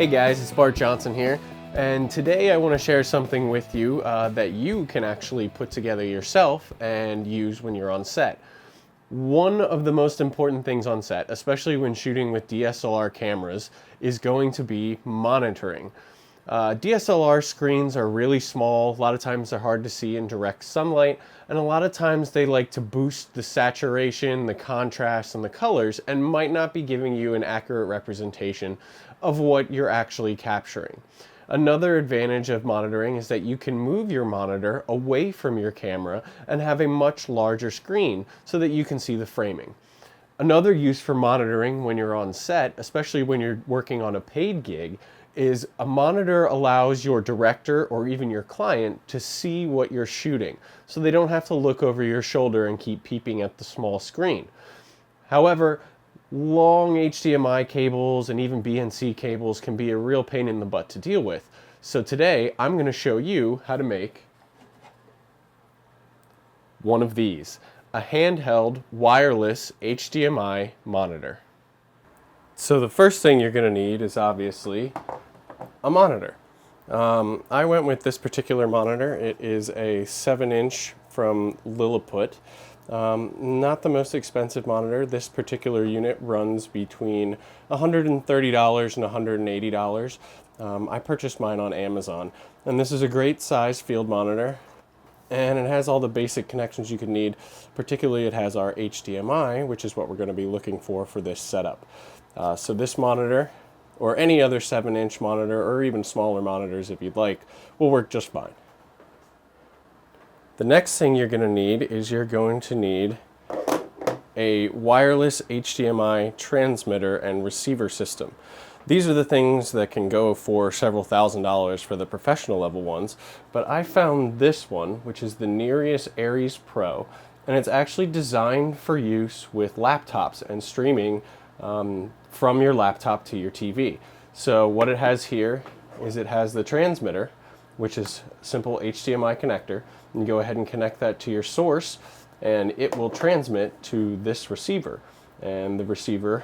Hey guys, it's Bart Johnson here, and today I want to share something with you that you can actually put together yourself and use when you're on set. One of the most important things on set, especially when shooting with DSLR cameras, is going to be monitoring. DSLR screens are really small, a lot of times they're hard to see in direct sunlight, and a lot of times they like to boost the saturation, the contrast, and the colors, and might not be giving you an accurate representation of what you're actually capturing. Another advantage of monitoring is that you can move your monitor away from your camera and have a much larger screen so that you can see the framing. Another use for monitoring when you're on set, especially when you're working on a paid gig, is a monitor allows your director or even your client to see what you're shooting, so they don't have to look over your shoulder and keep peeping at the small screen. However, long HDMI cables and even BNC cables can be a real pain in the butt to deal with. So today I'm going to show you how to make one of these, a handheld wireless HDMI monitor. So the first thing you're going to need is obviously a monitor. I went with this particular monitor. It is a 7-inch from Lilliput. Not the most expensive monitor. This particular unit runs between $130 and $180. I purchased mine on Amazon, and this is a great size field monitor, and it has all the basic connections you could need. Particularly it has our HDMI, which is what we're going to be looking for this setup. So this monitor, or any other 7-inch monitor, or even smaller monitors if you'd like, will work just fine. The next thing you're going to need is you're going to need a wireless HDMI transmitter and receiver system. These are the things that can go for several $1,000s for the professional level ones, but I found this one, which is the Nyrius Radian Pro, and it's actually designed for use with laptops and streaming from your laptop to your TV. So what it has here is it has the transmitter, which is a simple HDMI connector. You go ahead and connect that to your source, and it will transmit to this receiver. And the receiver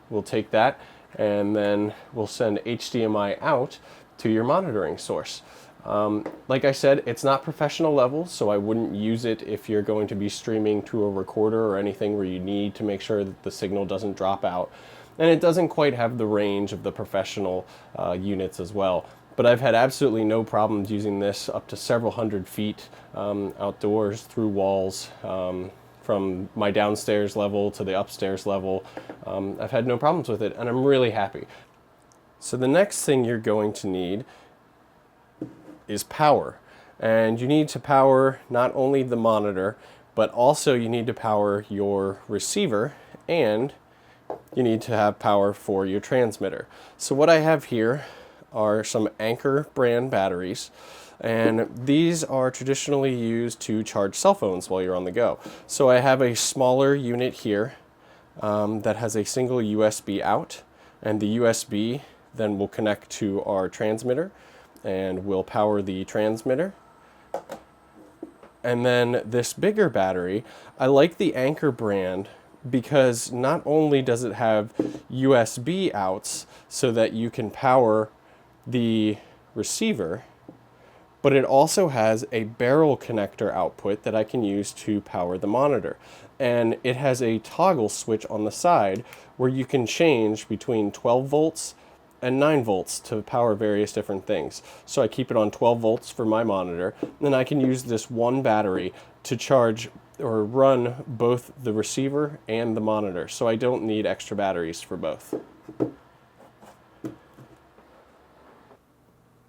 will take that and then will send HDMI out to your monitoring source. Like I said, it's not professional level, so I wouldn't use it if you're going to be streaming to a recorder or anything where you need to make sure that the signal doesn't drop out. And it doesn't quite have the range of the professional units as well. But I've had absolutely no problems using this up to several hundred feet outdoors through walls, from my downstairs level to the upstairs level. I've had no problems with it, and I'm really happy. So the next thing you're going to need is power. And you need to power not only the monitor, but also you need to power your receiver, and you need to have power for your transmitter. So what I have here are some Anker brand batteries, and these are traditionally used to charge cell phones while you're on the go. So I have a smaller unit here that has a single USB out, and the USB then will connect to our transmitter and will power the transmitter. And then this bigger battery, I like the Anker brand because not only does it have USB outs so that you can power the receiver, but it also has a barrel connector output that I can use to power the monitor. And it has a toggle switch on the side where you can change between 12 volts and 9 volts to power various different things. So I keep it on 12 volts for my monitor, and I can use this one battery to charge or run both the receiver and the monitor. So I don't need extra batteries for both.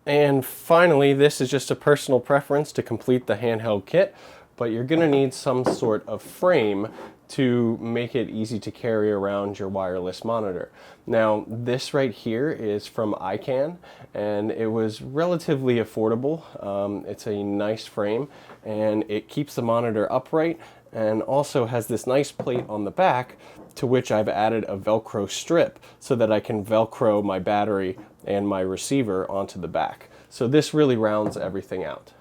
And finally, this is just a personal preference to complete the handheld kit, but you're going to need some sort of frame to make it easy to carry around your wireless monitor. Now, this right here is from ICANN, and it was relatively affordable. It's a nice frame, and it keeps the monitor upright, and also has this nice plate on the back to which I've added a Velcro strip so that I can Velcro my battery and my receiver onto the back. So this really rounds everything out.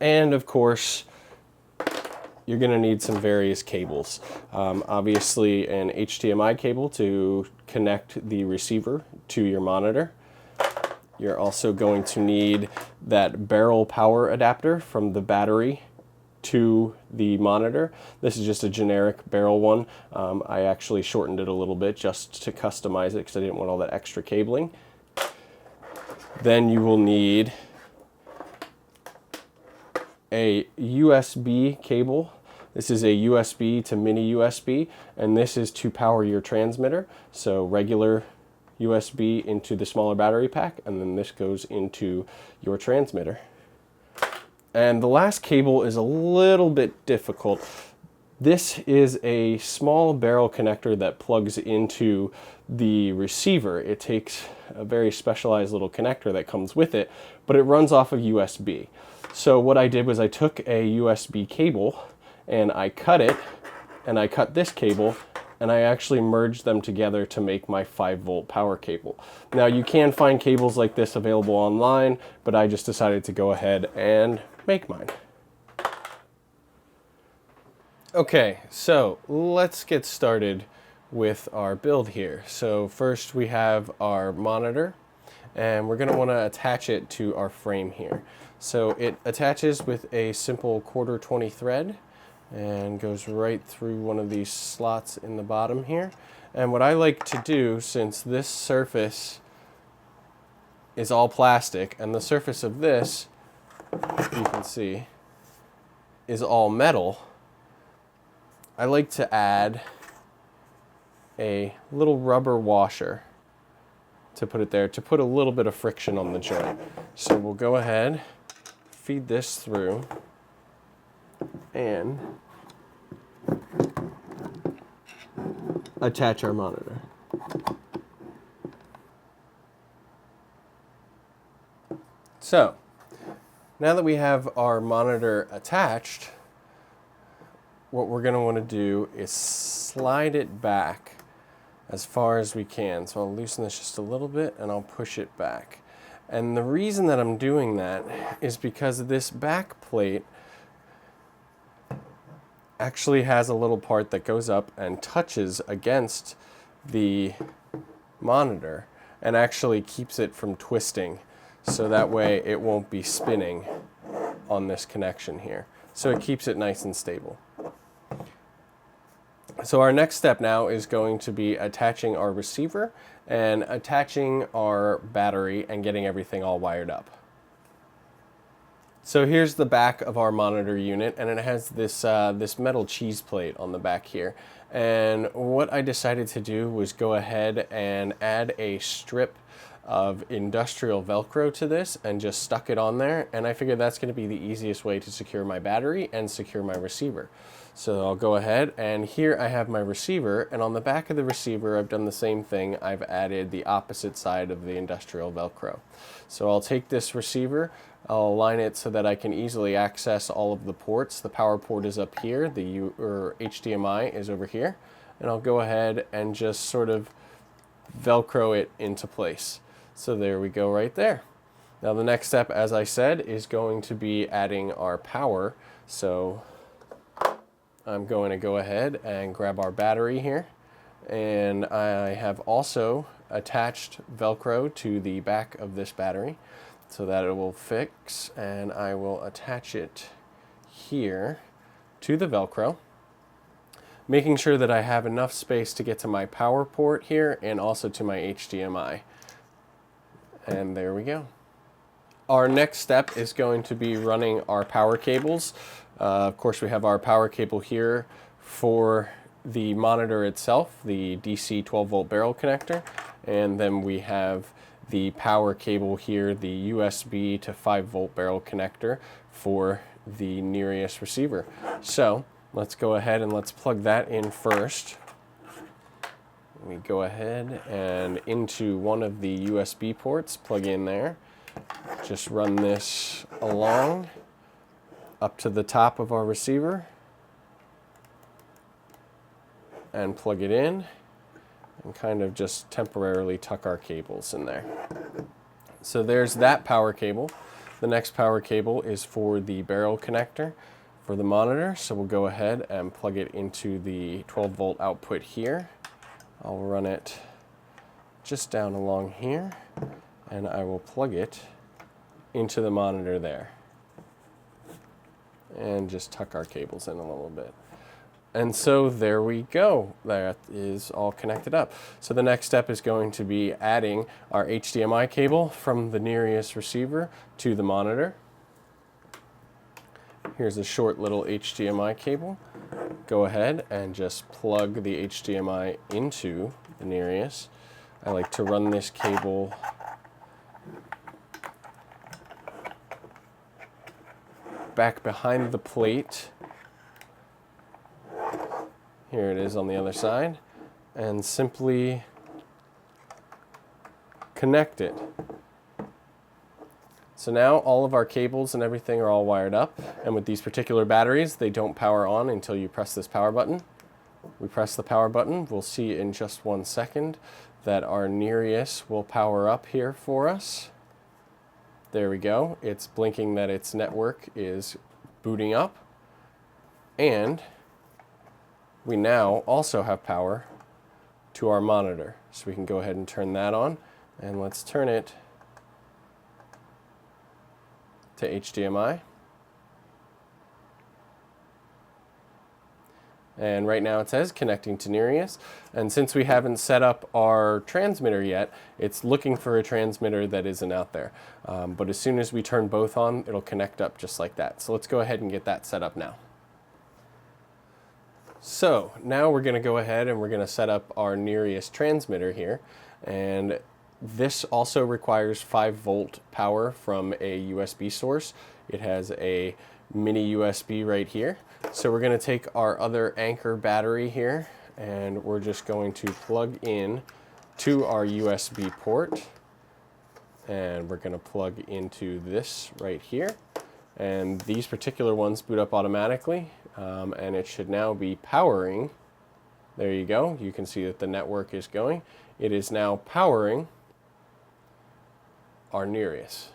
And of course, you're going to need some various cables. Obviously an HDMI cable to connect the receiver to your monitor. You're also going to need that barrel power adapter from the battery to the monitor. This is just a generic barrel one. I actually shortened it a little bit just to customize it because I didn't want all that extra cabling. Then you will need a USB cable. This is a USB to mini USB, and this is to power your transmitter. So regular USB into the smaller battery pack, and then this goes into your transmitter. And the last cable is a little bit difficult. This is a small barrel connector that plugs into the receiver. It takes a very specialized little connector that comes with it, but it runs off of USB. So what I did was I took a USB cable and I cut it, and I cut this cable, and I actually merged them together to make my 5-volt power cable. Now you can find cables like this available online, but I just decided to go ahead and make mine. Okay, so let's get started with our build here. So first we have our monitor, and we're going to want to attach it to our frame here. So it attaches with a simple 1/4-20 thread and goes right through one of these slots in the bottom here. And what I like to do, since this surface is all plastic and the surface of this, you can see, is all metal, I like to add a little rubber washer to put it there, to put a little bit of friction on the joint. So we'll go ahead, feed this through, and attach our monitor. So, now that we have our monitor attached, what we're going to want to do is slide it back as far as we can. So I'll loosen this just a little bit and I'll push it back. And the reason that I'm doing that is because this back plate actually has a little part that goes up and touches against the monitor and actually keeps it from twisting, so that way it won't be spinning on this connection here. So it keeps it nice and stable. So our next step now is going to be attaching our receiver and attaching our battery and getting everything all wired up. So here's the back of our monitor unit, and it has this, this metal cheese plate on the back here. And what I decided to do was go ahead and add a strip of industrial Velcro to this and just stuck it on there, and I figured that's going to be the easiest way to secure my battery and secure my receiver. So I'll go ahead, and here I have my receiver, and on the back of the receiver I've done the same thing. I've added the opposite side of the industrial Velcro. So I'll take this receiver, I'll align it so that I can easily access all of the ports. The power port is up here, the HDMI is over here, and I'll go ahead and just sort of Velcro it into place. So there we go right there. Now the next step, as I said, is going to be adding our power. So I'm going to go ahead and grab our battery here, and I have also attached Velcro to the back of this battery so that it will fix, and I will attach it here to the Velcro, making sure that I have enough space to get to my power port here and also to my HDMI. And there we go. Our next step is going to be running our power cables. Of course, we have our power cable here for the monitor itself, the DC 12-volt barrel connector, and then we have the power cable here, the USB to 5-volt barrel connector for the Nyrius receiver. So let's go ahead and let's plug that in first. We go ahead and into one of the USB ports, plug in there. Just run this along up to the top of our receiver and plug it in and kind of just temporarily tuck our cables in there. So there's that power cable. The next power cable is for the barrel connector for the monitor. So we'll go ahead and plug it into the 12-volt output here. I'll run it just down along here, and I will plug it into the monitor there. And just tuck our cables in a little bit. And so there we go. That is all connected up. So the next step is going to be adding our HDMI cable from the Nyrius receiver to the monitor. Here's a short little HDMI cable. Go ahead and just plug the HDMI into the Nyrius. I like to run this cable back behind the plate. Here it is on the other side, and simply connect it. So now all of our cables and everything are all wired up, and with these particular batteries, they don't power on until you press this power button. We press the power button. We'll see in just 1 second that our Nyrius will power up here for us. There we go. It's blinking that its network is booting up, and we now also have power to our monitor. So we can go ahead and turn that on, and let's turn it to HDMI. And right now it says connecting to Nyrius. And since we haven't set up our transmitter yet, it's looking for a transmitter that isn't out there. But as soon as we turn both on, it'll connect up just like that. So let's go ahead and get that set up now. So now we're going to go ahead and we're going to set up our Nyrius transmitter here, and this also requires 5-volt power from a USB source. It has a mini USB right here. So we're going to take our other Anchor battery here, and we're just going to plug in to our USB port, and we're going to plug into this right here. And these particular ones boot up automatically, and it should now be powering. There you go. You can see that the network is going. It is now powering our Nyrius.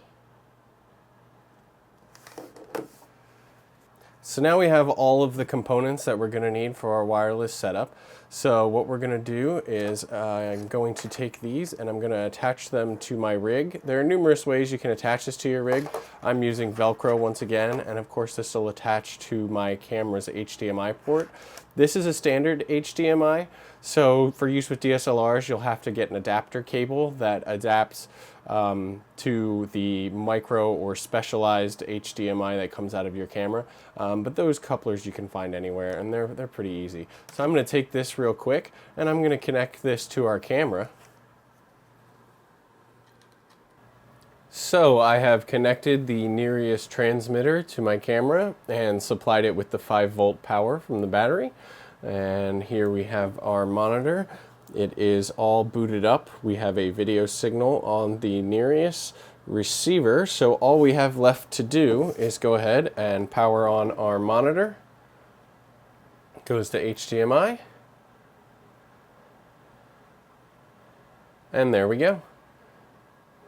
So now we have all of the components that we're going to need for our wireless setup. So what we're going to do is I'm going to take these and I'm going to attach them to my rig. There are numerous ways you can attach this to your rig. I'm using Velcro once again, and of course this will attach to my camera's HDMI port. This is a standard HDMI, so for use with DSLRs you'll have to get an adapter cable that adapts to the micro or specialized HDMI that comes out of your camera. But those couplers you can find anywhere, and they're pretty easy. So I'm going to take this real quick and I'm going to connect this to our camera. So I have connected the Nyrius transmitter to my camera and supplied it with the 5-volt power from the battery. And here we have our monitor. It is all booted up. We have a video signal on the Nyrius receiver. So all we have left to do is go ahead and power on our monitor. It goes to HDMI. And there we go.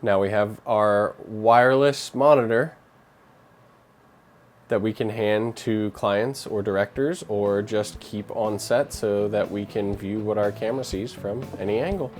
Now we have our wireless monitor that we can hand to clients or directors, or just keep on set so that we can view what our camera sees from any angle.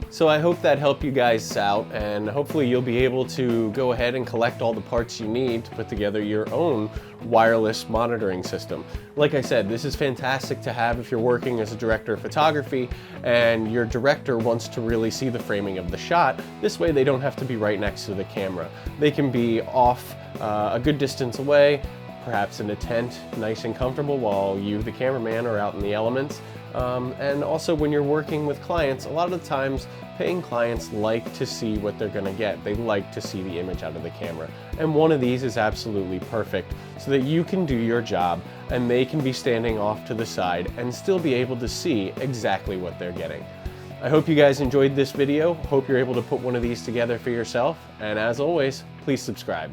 So I hope that helped you guys out, and hopefully you'll be able to go ahead and collect all the parts you need to put together your own wireless monitoring system. Like I said, this is fantastic to have if you're working as a director of photography and your director wants to really see the framing of the shot. This way they don't have to be right next to the camera. They can be off a good distance away, perhaps in a tent, nice and comfortable, while you, the cameraman, are out in the elements. And also when you're working with clients, a lot of the times paying clients like to see what they're going to get. They like to see the image out of the camera. And one of these is absolutely perfect so that you can do your job and they can be standing off to the side and still be able to see exactly what they're getting. I hope you guys enjoyed this video. Hope you're able to put one of these together for yourself. And as always, please subscribe.